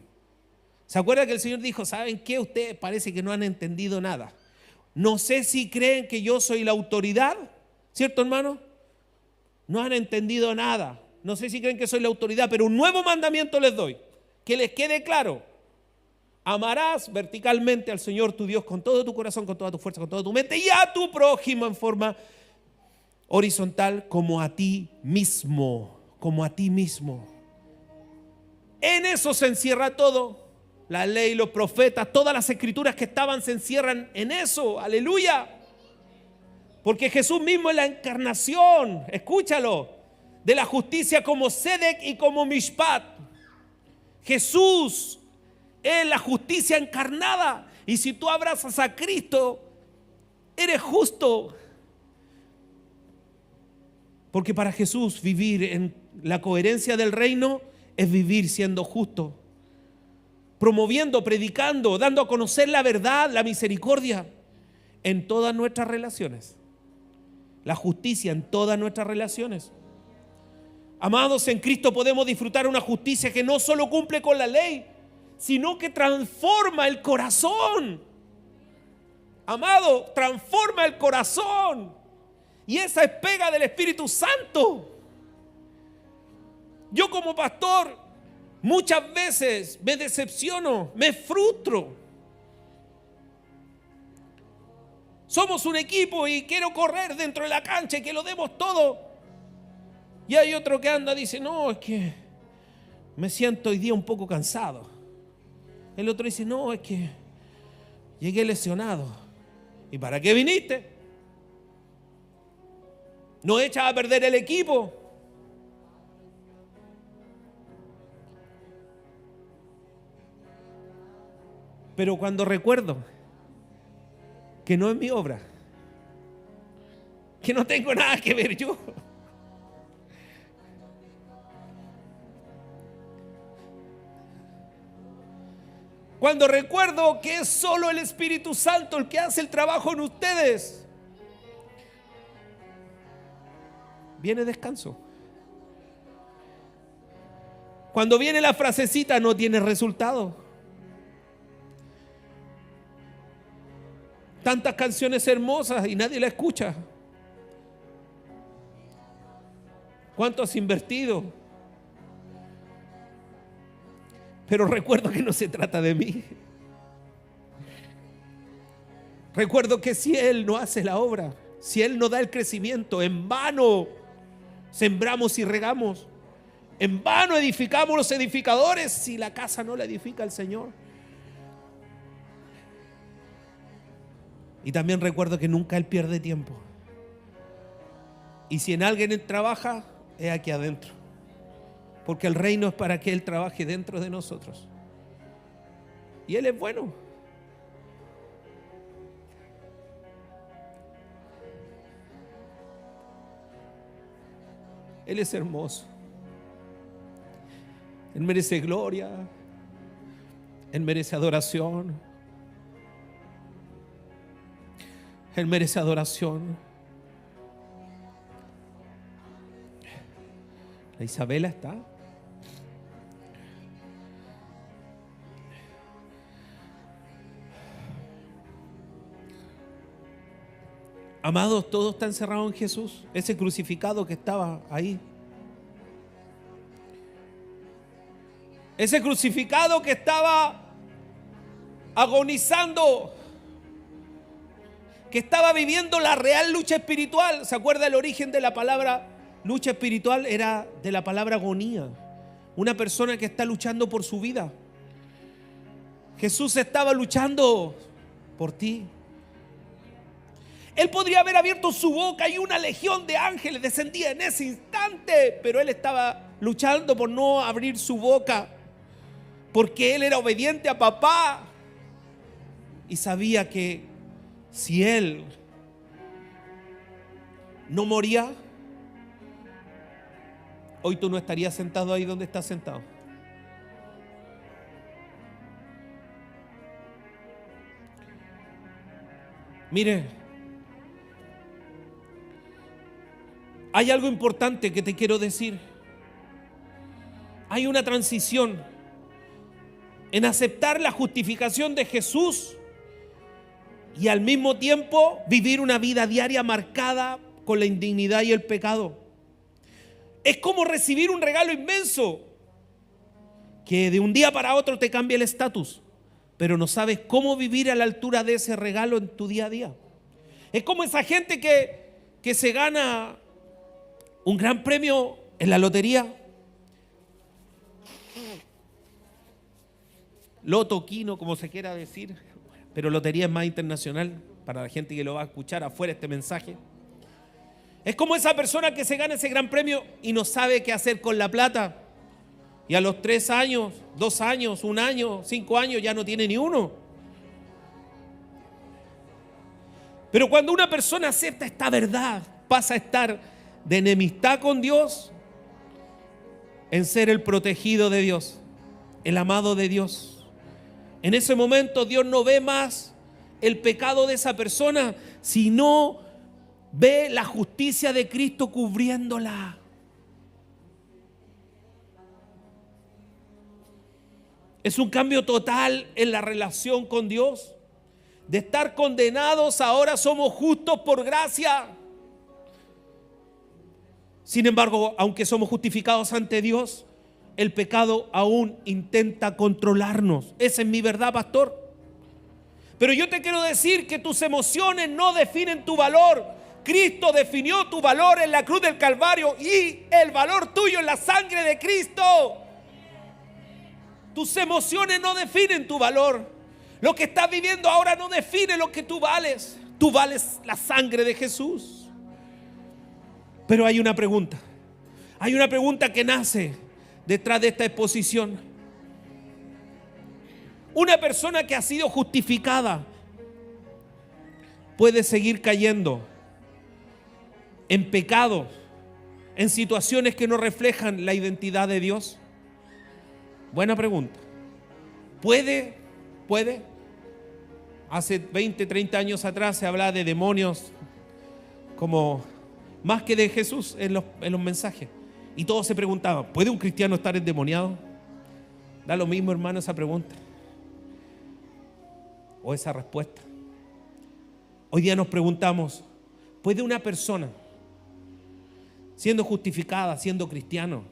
¿Se acuerda que el Señor dijo, ¿saben qué? Ustedes parece que no han entendido nada. No sé si creen que yo soy la autoridad, ¿cierto, hermano? No han entendido nada. No sé si creen que soy la autoridad, pero un nuevo mandamiento les doy, que les quede claro. Amarás verticalmente al Señor tu Dios con todo tu corazón, con toda tu fuerza, con toda tu mente y a tu prójimo en forma horizontal como a ti mismo, como a ti mismo. En eso se encierra todo. La ley, los profetas, todas las escrituras que estaban se encierran en eso. Aleluya. Porque Jesús mismo es la encarnación, escúchalo, de la justicia como Sedec y como Mishpat. Jesús es la justicia encarnada. Y si tú abrazas a Cristo, eres justo. Porque para Jesús vivir en la coherencia del reino es vivir siendo justo, promoviendo, predicando, dando a conocer la verdad, la misericordia. en todas nuestras relaciones. La justicia en todas nuestras relaciones. Amados, en Cristo podemos disfrutar una justicia que no solo cumple con la ley, sino que transforma el corazón. Amado, transforma el corazón. Y esa es pega del Espíritu Santo. Yo como pastor muchas veces me decepciono, me frustro. Somos un equipo y quiero correr dentro de la cancha y que lo demos todo. Y hay otro que anda y dice, no, es que me siento hoy día un poco cansado. El otro dice, no, es que llegué lesionado. ¿Y para qué viniste? ¿No echas a perder el equipo? Pero cuando recuerdo que no es mi obra, que no tengo nada que ver yo, cuando recuerdo que es solo el Espíritu Santo el que hace el trabajo en ustedes, viene descanso. Cuando viene la frasecita, no tiene resultado. Tantas canciones hermosas y nadie la escucha. ¿Cuánto has invertido? Pero recuerdo que no se trata de mí. Recuerdo que si Él no hace la obra, si Él no da el crecimiento, en vano sembramos y regamos. En vano edificamos los edificadores si la casa no la edifica el Señor. Y también recuerdo que nunca Él pierde tiempo. Y si en alguien Él trabaja, es aquí adentro. Porque el reino es para que Él trabaje dentro de nosotros. Y Él es bueno. Él es hermoso. Él merece gloria. Él merece adoración. Él merece adoración. La Isabela está. Amados, todo está encerrado en Jesús. Ese crucificado que estaba ahí. Ese crucificado que estaba agonizando, que estaba viviendo la real lucha espiritual. ¿Se acuerda el origen de la palabra lucha espiritual? Era de la palabra agonía. Una persona que está luchando por su vida. Jesús estaba luchando por ti. Él podría haber abierto su boca y una legión de ángeles descendía en ese instante, pero Él estaba luchando por no abrir su boca, porque Él era obediente a papá y sabía que si Él no moría, hoy tú no estarías sentado ahí donde estás sentado. Mire, hay algo importante que te quiero decir. Hay una transición en aceptar la justificación de Jesús y al mismo tiempo vivir una vida diaria marcada con la indignidad y el pecado. Es como recibir un regalo inmenso que de un día para otro te cambia el estatus, pero no sabes cómo vivir a la altura de ese regalo en tu día a día. Es como esa gente que se gana un gran premio en la lotería. Loto, quino, como se quiera decir, pero lotería es más internacional para la gente que lo va a escuchar afuera este mensaje. Es como esa persona que se gana ese gran premio y no sabe qué hacer con la plata. Y a los 3 años, 2 años, 1 año, 5 años ya no tiene ni uno. Pero cuando una persona acepta esta verdad, pasa a estar de enemistad con Dios en ser el protegido de Dios, el amado de Dios. En ese momento Dios no ve más el pecado de esa persona si no ve la justicia de Cristo cubriéndola? Es un cambio total en la relación con Dios. De estar condenados, ahora somos justos por gracia. Sin embargo, aunque somos justificados ante Dios, el pecado aún intenta controlarnos. Esa es mi verdad, pastor. Pero yo te quiero decir que tus emociones no definen tu valor. Cristo definió tu valor en la cruz del Calvario y el valor tuyo en la sangre de Cristo. Tus emociones no definen tu valor. Lo que estás viviendo ahora no define lo que tú vales. Tú vales la sangre de Jesús. Pero hay una pregunta. Hay una pregunta que nace detrás de esta exposición. Una persona que ha sido justificada puede seguir cayendo en pecado, en situaciones que no reflejan la identidad de Dios. Buena pregunta. ¿Puede? Hace 20, 30 años atrás se hablaba de demonios como más que de Jesús en los mensajes. Y todos se preguntaban, ¿puede un cristiano estar endemoniado? Da lo mismo, hermano, esa pregunta o esa respuesta. Hoy día nos preguntamos, ¿puede una persona, siendo justificada, siendo cristiano,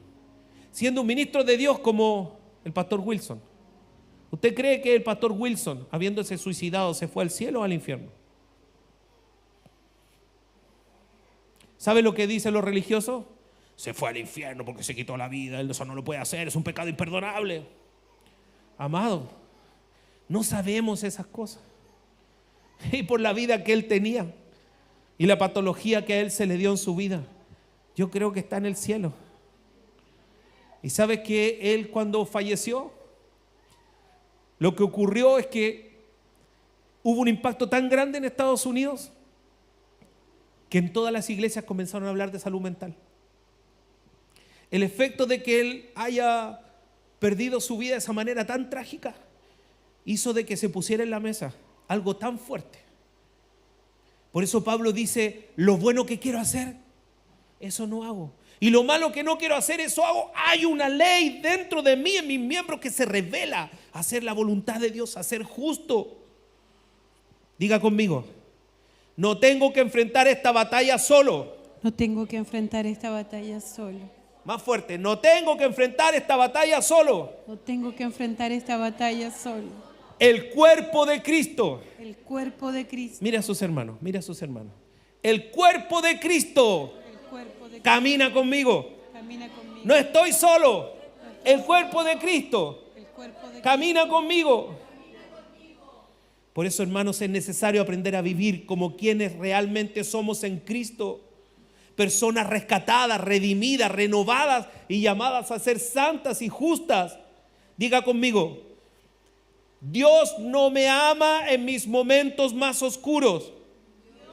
siendo un ministro de Dios como el pastor Wilson, usted cree que el pastor Wilson, habiéndose suicidado, se fue al cielo o al infierno? ¿Sabe lo que dicen los religiosos? Se fue al infierno porque se quitó la vida, él eso no lo puede hacer, es un pecado imperdonable. Amado, no sabemos esas cosas. Y por la vida que él tenía y la patología que a él se le dio en su vida, yo creo que está en el cielo. Y sabes que él, cuando falleció, lo que ocurrió es que hubo un impacto tan grande en Estados Unidos que en todas las iglesias comenzaron a hablar de salud mental. El efecto de que él haya perdido su vida de esa manera tan trágica hizo de que se pusiera en la mesa algo tan fuerte. Por eso Pablo dice, lo bueno que quiero hacer, eso no hago. Y lo malo que no quiero hacer, eso hago. Hay una ley dentro de mí, en mis miembros, que se revela a hacer la voluntad de Dios, a ser justo. Diga conmigo, no tengo que enfrentar esta batalla solo. No tengo que enfrentar esta batalla solo. Más fuerte, no tengo que enfrentar esta batalla solo. No tengo que enfrentar esta batalla solo. El cuerpo de Cristo. El cuerpo de Cristo. Mira a sus hermanos, mira a sus hermanos. El cuerpo de Cristo camina conmigo. Camina conmigo. No estoy solo. El cuerpo de Cristo camina conmigo. Por eso, hermanos, es necesario aprender a vivir como quienes realmente somos en Cristo. Personas rescatadas, redimidas, renovadas y llamadas a ser santas y justas. Diga conmigo, Dios no me ama en mis momentos más oscuros.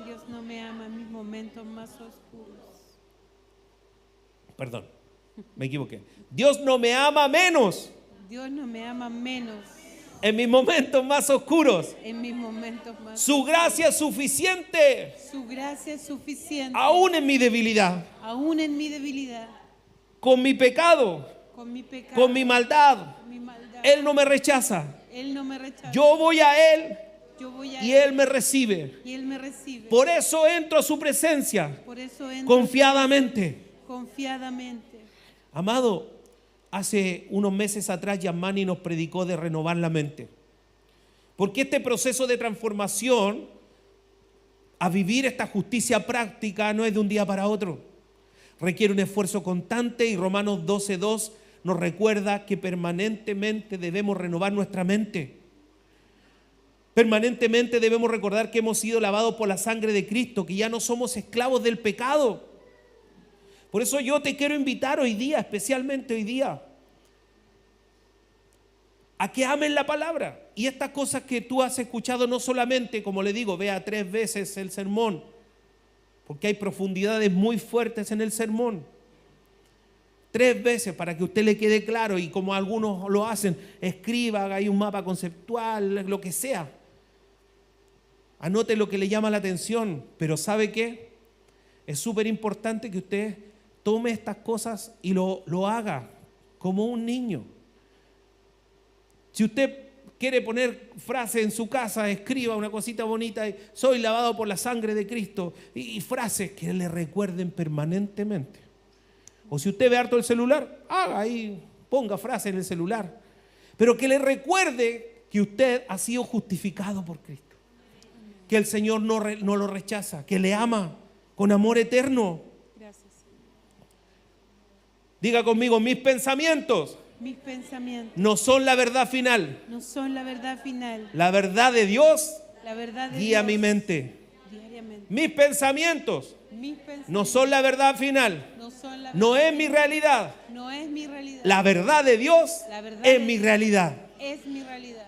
Dios no me ama en mis momentos más oscuros. Perdón, me equivoqué. Dios no me ama menos. Dios no me ama menos. En mis momentos más oscuros. En mis momentos más Su gracia es suficiente. Su gracia es suficiente. Aún en mi debilidad. Aún en mi debilidad. Con mi pecado. Con mi pecado. Con mi maldad. Él no me rechaza. Él no me rechaza. Yo voy a Él. Yo voy a y Él me recibe. Y Él me recibe. Por eso entro a su presencia. Por eso entro confiadamente. Confiadamente. Amado, hace unos meses atrás Yamani nos predicó de renovar la mente. Porque este proceso de transformación a vivir esta justicia práctica no es de un día para otro. Requiere un esfuerzo constante y Romanos 12:2 nos recuerda que permanentemente debemos renovar nuestra mente. Permanentemente debemos recordar que hemos sido lavados por la sangre de Cristo, que ya no somos esclavos del pecado. Por eso yo te quiero invitar hoy día, especialmente hoy día, a que amen la palabra. Y estas cosas que tú has escuchado no solamente, como le digo, vea 3 veces el sermón, porque hay profundidades muy fuertes en el sermón. 3 veces para que a usted le quede claro, y como algunos lo hacen, escriba, haga ahí un mapa conceptual, lo que sea. Anote lo que le llama la atención, pero ¿sabe qué? Es súper importante que usted tome estas cosas y lo haga como un niño. Si usted quiere poner frases en su casa, escriba una cosita bonita, soy lavado por la sangre de Cristo, y frases que le recuerden permanentemente. O si usted ve harto el celular, haga ahí, ponga frases en el celular, pero que le recuerde que usted ha sido justificado por Cristo, que el Señor no lo rechaza, que le ama con amor eterno. Gracias. Diga conmigo, mis pensamientos Mis pensamientos no son la verdad final. no son la verdad final. La verdad de Dios La verdad de guía Dios mi mente. diariamente. Mis pensamientos Mis pensamientos no son la verdad final. no son la No verdad. es mi realidad. No es mi realidad. La verdad de Dios La verdad es de mi Dios realidad. es mi realidad.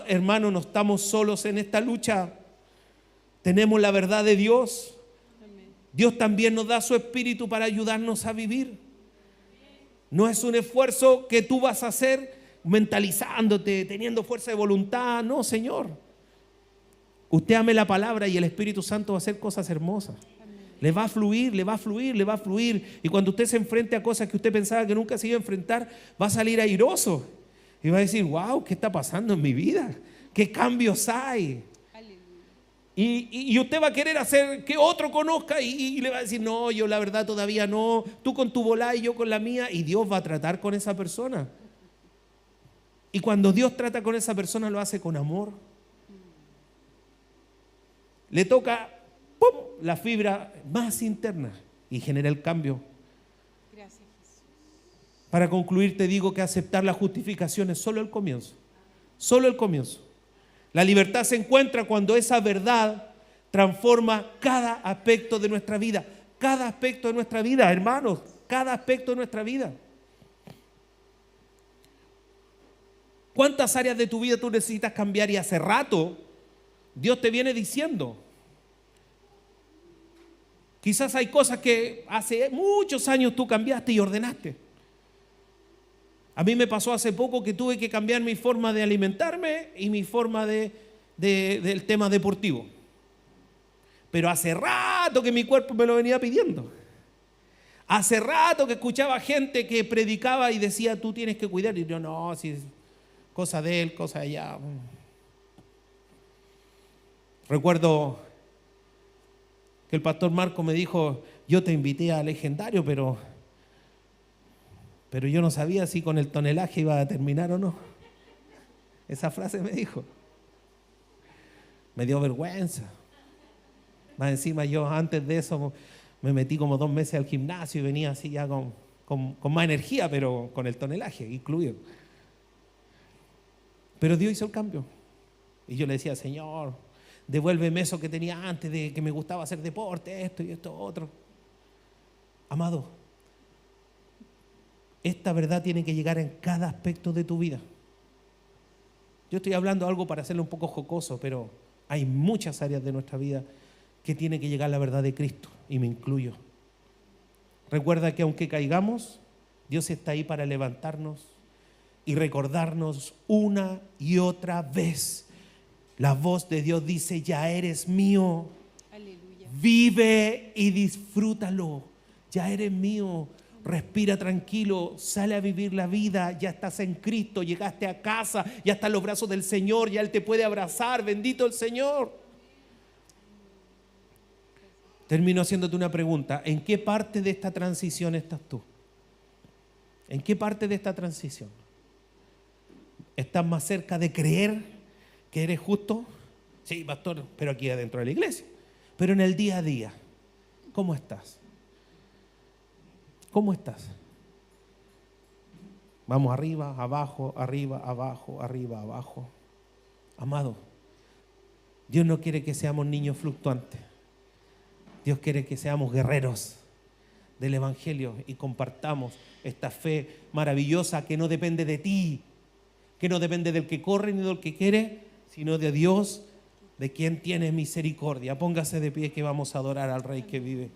Hermano, no estamos solos en esta lucha. Tenemos la verdad de Dios. Amén. Dios también nos da su espíritu para ayudarnos a vivir. No es un esfuerzo que tú vas a hacer mentalizándote, teniendo fuerza de voluntad. No, Señor. Usted ame la palabra y el Espíritu Santo va a hacer cosas hermosas. Le va a fluir, le va a fluir, le va a fluir. Y cuando usted se enfrente a cosas que usted pensaba que nunca se iba a enfrentar, va a salir airoso. Y va a decir, wow, ¿qué está pasando en mi vida? ¿Qué cambios hay? Aleluya. Y usted va a querer hacer que otro conozca y le va a decir, no, yo la verdad todavía no. Tú con tu bola y yo con la mía. Y Dios va a tratar con esa persona. Y cuando Dios trata con esa persona, lo hace con amor. Le toca, ¡pum!, la fibra más interna y genera el cambio. Gracias, Jesús. Para concluir, te digo que aceptar la justificación es solo el comienzo. Solo el comienzo. La libertad se encuentra cuando esa verdad transforma cada aspecto de nuestra vida. Cada aspecto de nuestra vida, hermanos. Cada aspecto de nuestra vida. ¿Cuántas áreas de tu vida tú necesitas cambiar? Y hace rato Dios te viene diciendo. Quizás hay cosas que hace muchos años tú cambiaste y ordenaste. A mí me pasó hace poco que tuve que cambiar mi forma de alimentarme y mi forma del tema deportivo. Pero hace rato que mi cuerpo me lo venía pidiendo. Hace rato que escuchaba gente que predicaba y decía, tú tienes que cuidar. Y yo, no, si es cosa de él, cosa de allá. Recuerdo que el pastor Marco me dijo, yo te invité a Legendario, pero yo no sabía si con el tonelaje iba a terminar o no. Esa frase me dijo. Me dio vergüenza. Más encima yo antes de eso me metí como 2 meses al gimnasio y venía así ya con más energía, pero con el tonelaje incluido. Pero Dios hizo el cambio. Y yo le decía, Señor, devuélveme eso que tenía antes, de que me gustaba hacer deporte, esto y esto otro. Amado, esta verdad tiene que llegar en cada aspecto de tu vida. Yo estoy hablando algo para hacerlo un poco jocoso, pero hay muchas áreas de nuestra vida que tiene que llegar la verdad de Cristo, y me incluyo. Recuerda que aunque caigamos, Dios está ahí para levantarnos y recordarnos una y otra vez. La voz de Dios dice, ya eres mío. Aleluya. Vive y disfrútalo. Ya eres mío. Respira tranquilo, sale a vivir la vida. Ya estás en Cristo, llegaste a casa, ya estás en los brazos del Señor, ya Él te puede abrazar. Bendito el Señor. Termino haciéndote una pregunta. ¿En qué parte de esta transición estás tú? ¿En qué parte de esta transición? ¿Estás más cerca de creer que eres justo? Sí, pastor, pero aquí adentro de la iglesia. Pero en el día a día, ¿cómo estás? ¿Cómo estás? Vamos arriba, abajo, arriba, abajo, arriba, abajo. Amado, Dios no quiere que seamos niños fluctuantes. Dios quiere que seamos guerreros del Evangelio y compartamos esta fe maravillosa que no depende de ti, que no depende del que corre ni del que quiere, sino de Dios, de quien tiene misericordia. Póngase de pie que vamos a adorar al Rey que vive.